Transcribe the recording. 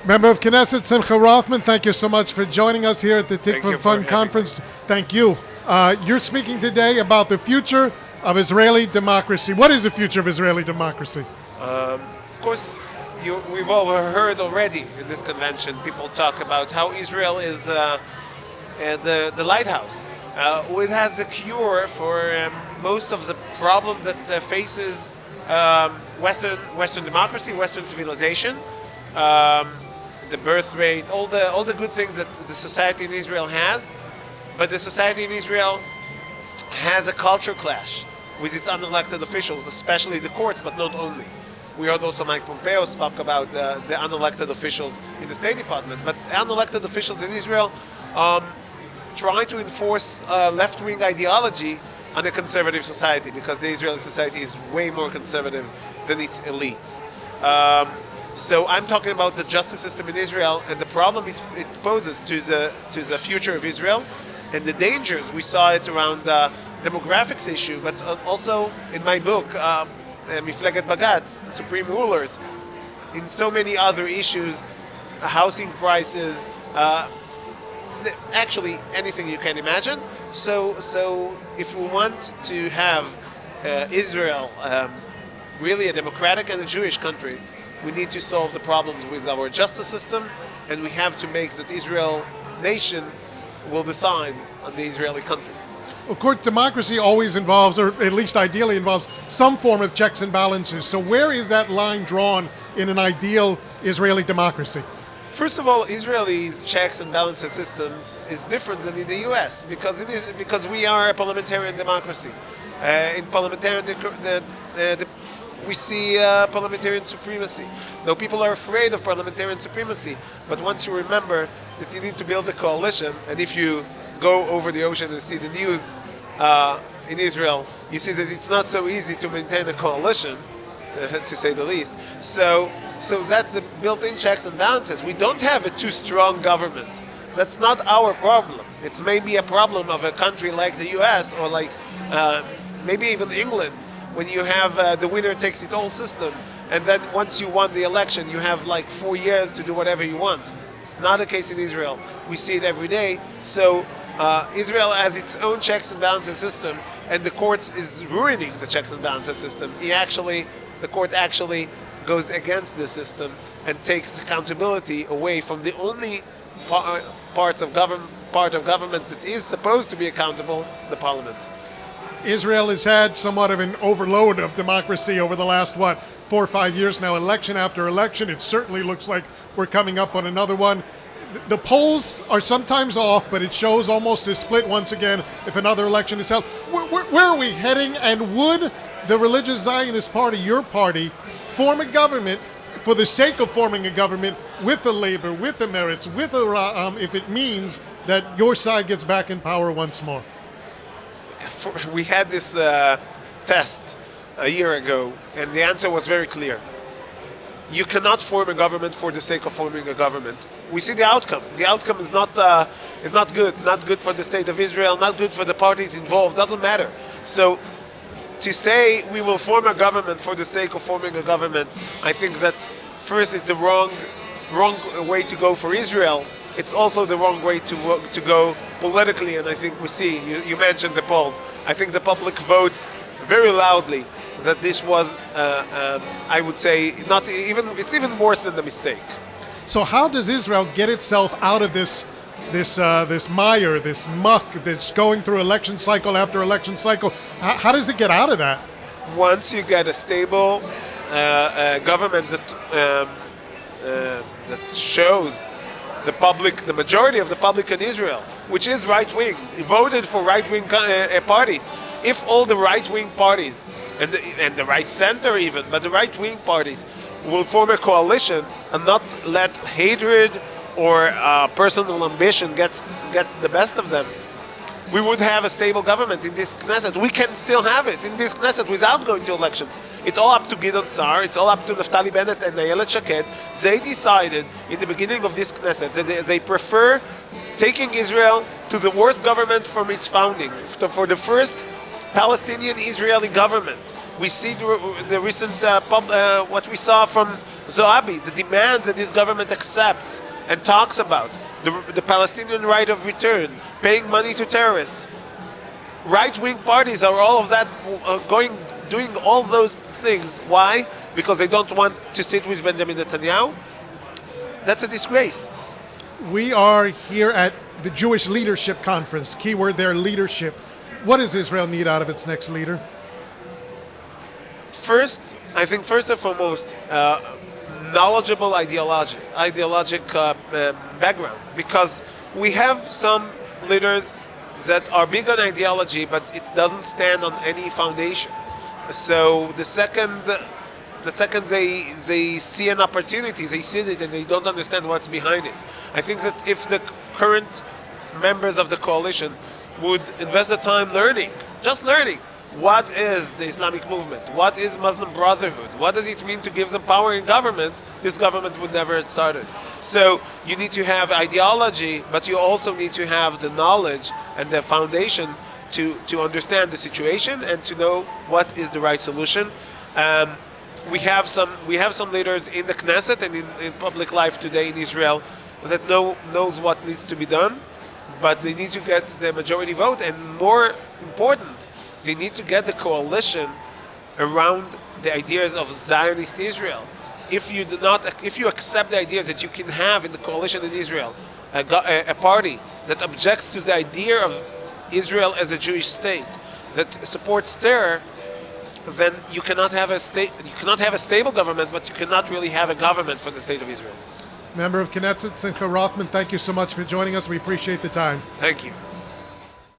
Member of Knesset Simcha Rothman, thank you so much for joining us here at the Tikvah Fund Conference. Thank you. You're speaking today about the future of Israeli democracy. What is the future of Israeli democracy? Of course, we've all heard already in this convention people talk about how Israel is the lighthouse. It has a cure for most of the problems that faces Western democracy, Western civilization. The birth rate, all the good things that the society in Israel has, but the society in Israel has a culture clash with its unelected officials, especially the courts, but not only. We heard also Mike Pompeo talk about the unelected officials in the State Department, but unelected officials in Israel trying to enforce left-wing ideology on a conservative society, because the Israeli society is way more conservative than its elites. So I'm talking about the justice system in Israel and the problem it poses to the future of Israel and the dangers. We saw it around the demographics issue, but also in my book, Mifleget Bagatz, Supreme Rulers, in so many other issues, housing prices, actually anything you can imagine. So if we want to have Israel really a democratic and a Jewish country, we need to solve the problems with our justice system, and we have to make that Israel nation will decide on the Israeli country. Of course, democracy always involves, or at least ideally involves, some form of checks and balances. So where is that line drawn in an ideal Israeli democracy? First of all, Israelis' checks and balances systems is different than in the U.S. because we are a parliamentarian democracy. In parliamentarian we see parliamentarian supremacy. Now, people are afraid of parliamentarian supremacy, but once you remember that you need to build a coalition, and if you go over the ocean and see the news in Israel, you see that it's not so easy to maintain a coalition, to say the least. So that's the built-in checks and balances. We don't have a too strong government. That's not our problem. It's maybe a problem of a country like the U.S. or like maybe even England, when you have the winner takes it all system, and then once you won the election, you have like 4 years to do whatever you want. Not the case in Israel. We see it every day. So Israel has its own checks and balances system, and the courts is ruining the checks and balances system. The court actually goes against the system and takes accountability away from the only part of government that is supposed to be accountable, the parliament. Israel has had somewhat of an overload of democracy over the last, 4 or 5 years now, election after election. It certainly looks like we're coming up on another one. The polls are sometimes off, but it shows almost a split once again if another election is held. Where are we heading, and would the Religious Zionist Party, your party, form a government for the sake of forming a government with the labor, with the merits, with the if it means that your side gets back in power once more? We had this test a year ago, and the answer was very clear. You cannot form a government for the sake of forming a government. We see the outcome. The outcome is not good. Not good for the state of Israel. Not good for the parties involved. Doesn't matter. So, to say we will form a government for the sake of forming a government, I think that's first it's the wrong way to go for Israel. It's also the wrong way to go politically, and I think we see, you mentioned the polls. I think the public votes very loudly that this was, I would say, it's even worse than the mistake. So how does Israel get itself out of this mire, this muck that's going through election cycle after election cycle? How does it get out of that? Once you get a stable government that shows the majority of the public in Israel, which is right-wing, voted for right-wing parties. If all the right-wing parties, and the right center even, but the right-wing parties will form a coalition and not let hatred or personal ambition gets the best of them, we would have a stable government in this Knesset. We can still have it in this Knesset without going to elections. It's all up to Gideon Sa'ar, it's all up to Naftali Bennett and Ayelet Shaked. They decided in the beginning of this Knesset that they prefer taking Israel to the worst government from its founding, for the first Palestinian-Israeli government. We see the recent what we saw from Zoabi, the demands that this government accepts and talks about, the Palestinian right of return, paying money to terrorists, right-wing parties are all of that doing all those things. Why? Because they don't want to sit with Benjamin Netanyahu. That's a disgrace. We are here at the Jewish Leadership Conference. Keyword there, leadership. What does Israel need out of its next leader? First, I think first and foremost, knowledgeable ideologic background, because we have some leaders that are big on ideology, but it doesn't stand on any foundation. So the second they see an opportunity, they see it and they don't understand what's behind it. I think that if the current members of the coalition would invest the time learning, just learning, what is the Islamic movement? What is Muslim Brotherhood? What does it mean to give them power in government? This government would never have started. So you need to have ideology, but you also need to have the knowledge and the foundation to understand the situation and to know what is the right solution. We have some leaders in the Knesset and in public life today in Israel that knows what needs to be done, but they need to get the majority vote, and more important, they need to get the coalition around the ideas of Zionist Israel. If you accept the ideas that you can have in the coalition in Israel, a party that objects to the idea of Israel as a Jewish state, that supports terror, then you cannot have a state. You cannot have a stable government, but you cannot really have a government for the state of Israel. Member of Knesset, Simcha Rothman, thank you so much for joining us. We appreciate the time. Thank you.